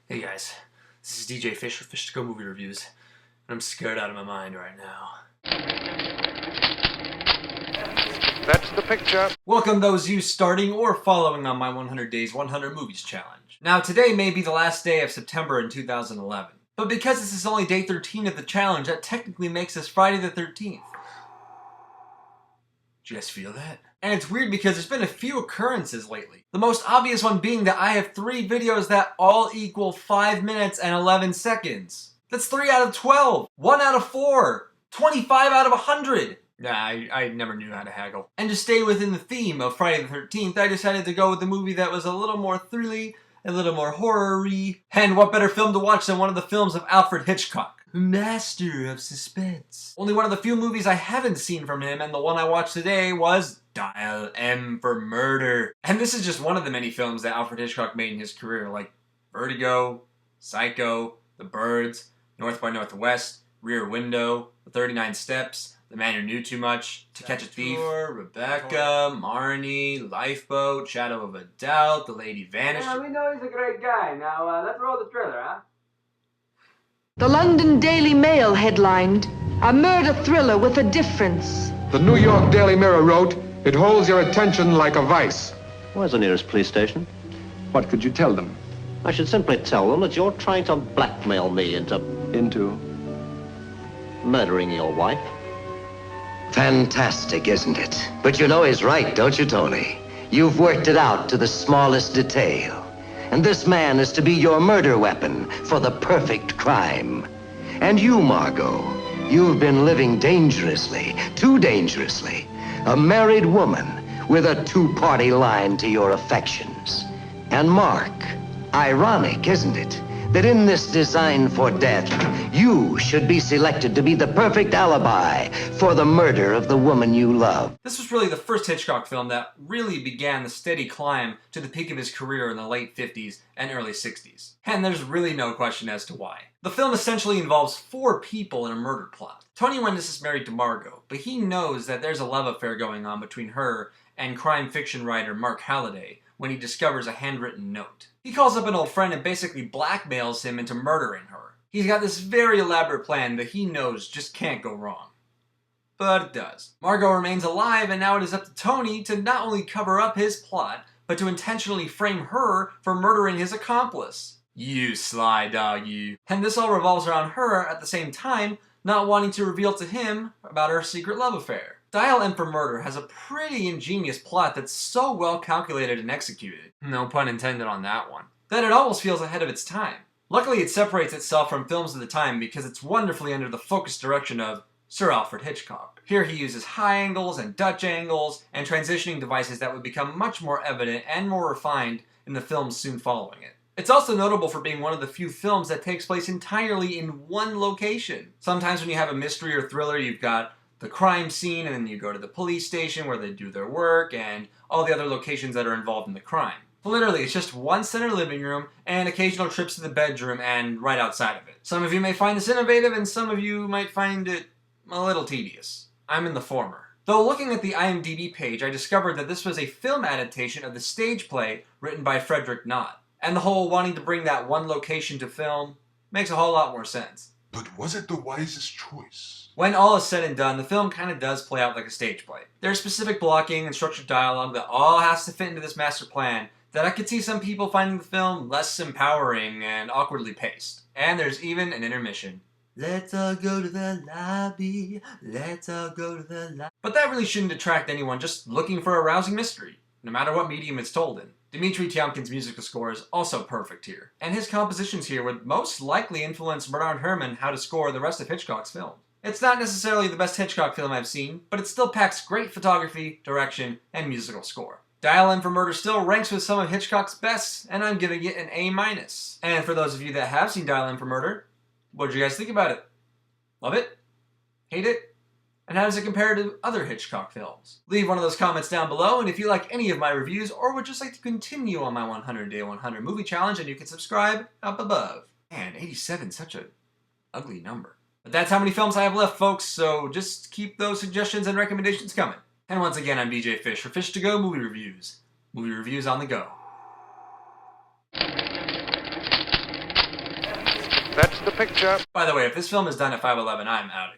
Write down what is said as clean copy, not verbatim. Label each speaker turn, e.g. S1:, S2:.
S1: Hey guys, this is DJ Fish with Fish to Go Movie Reviews, and I'm scared out of my mind right now.
S2: That's the picture.
S1: Welcome those of you starting or following on my 100 Days, 100 Movies challenge. Now today may be the last day of September in 2011, but because this is only day 13 of the challenge, that technically makes this Friday the 13th. Did you guys feel that? And it's weird because there's been a few occurrences lately. The most obvious one being that I have 3 videos that all equal 5 minutes and 11 seconds. That's 3 out of 12, 1 out of 4, 25 out of 100. Nah, I never knew how to haggle. And to stay within the theme of Friday the 13th, I decided to go with a movie that was a little more thrilly, a little more horror-y. And what better film to watch than one of the films of Alfred Hitchcock, master of suspense. Only one of the few movies I haven't seen from him, and the one I watched today was Dial M for Murder. And this is just one of the many films that Alfred Hitchcock made in his career, like Vertigo, Psycho, The Birds, North by Northwest, Rear Window, The 39 Steps, The Man Who Knew Too Much, To Catch a Thief, Rebecca, Marnie, Lifeboat, Shadow of a Doubt, The Lady Vanished.
S3: Yeah, we know he's a great guy. Now, let's roll the trailer, huh?
S4: The London Daily Mail headlined, "A murder thriller with a difference."
S2: The New York Daily Mirror wrote, "It holds your attention like a vice."
S5: Where's the nearest police station?
S2: What could you tell them?
S5: I should simply tell them that you're trying to blackmail me into murdering your wife.
S6: Fantastic, isn't it? But you know he's right, don't you, Tony? You've worked it out to the smallest detail. And this man is to be your murder weapon for the perfect crime. And you, Margot, you've been living dangerously, too dangerously. A married woman with a two-party line to your affections. And Mark, ironic, isn't it? That in this design for death, you should be selected to be the perfect alibi for the murder of the woman you love.
S1: This was really the first Hitchcock film that really began the steady climb to the peak of his career in the late 50s and early 60s. And there's really no question as to why. The film essentially involves 4 people in a murder plot. Tony Wendis is married to Margot, but he knows that there's a love affair going on between her and crime fiction writer Mark Halliday when he discovers a handwritten note. He calls up an old friend and basically blackmails him into murdering her. He's got this very elaborate plan that he knows just can't go wrong. But it does. Margot remains alive, and now it is up to Tony to not only cover up his plot, but to intentionally frame her for murdering his accomplice. You sly dog, you. And this all revolves around her at the same time not wanting to reveal to him about her secret love affair. Dial M for Murder has a pretty ingenious plot that's so well calculated and executed, no pun intended on that one, that it almost feels ahead of its time. Luckily, it separates itself from films of the time because it's wonderfully under the focused direction of Sir Alfred Hitchcock. Here he uses high angles and Dutch angles and transitioning devices that would become much more evident and more refined in the films soon following it. It's also notable for being one of the few films that takes place entirely in one location. Sometimes when you have a mystery or thriller, you've got the crime scene, and then you go to the police station where they do their work, and all the other locations that are involved in the crime. Literally, it's just one center living room, and occasional trips to the bedroom, and right outside of it. Some of you may find this innovative, and some of you might find it a little tedious. I'm in the former. Though looking at the IMDb page, I discovered that this was a film adaptation of the stage play written by Frederick Knott. And the whole wanting to bring that one location to film makes a whole lot more sense.
S7: But was it the wisest choice?
S1: When all is said and done, the film kind of does play out like a stage play. There's specific blocking and structured dialogue that all has to fit into this master plan that I could see some people finding the film less empowering and awkwardly paced. And there's even an intermission. Let's all go to the lobby, let's all go to the lobby. But that really shouldn't attract anyone just looking for a rousing mystery, no matter what medium it's told in. Dmitri Tiomkin's musical score is also perfect here, and his compositions here would most likely influence Bernard Herrmann how to score the rest of Hitchcock's films. It's not necessarily the best Hitchcock film I've seen, but it still packs great photography, direction, and musical score. Dial M for Murder still ranks with some of Hitchcock's best, and I'm giving it an A-. And for those of you that have seen Dial M for Murder, what did you guys think about it? Love it? Hate it? And how does it compare to other Hitchcock films? Leave one of those comments down below, and if you like any of my reviews or would just like to continue on my 100 Day 100 Movie Challenge, then you can subscribe up above. Man, 87 is such an ugly number. But that's how many films I have left, folks, so just keep those suggestions and recommendations coming. And once again, I'm DJ Fish for Fish to Go Movie Reviews. Movie reviews on the go.
S8: That's the picture.
S1: By the way, if this film is done at 5'11", I'm out.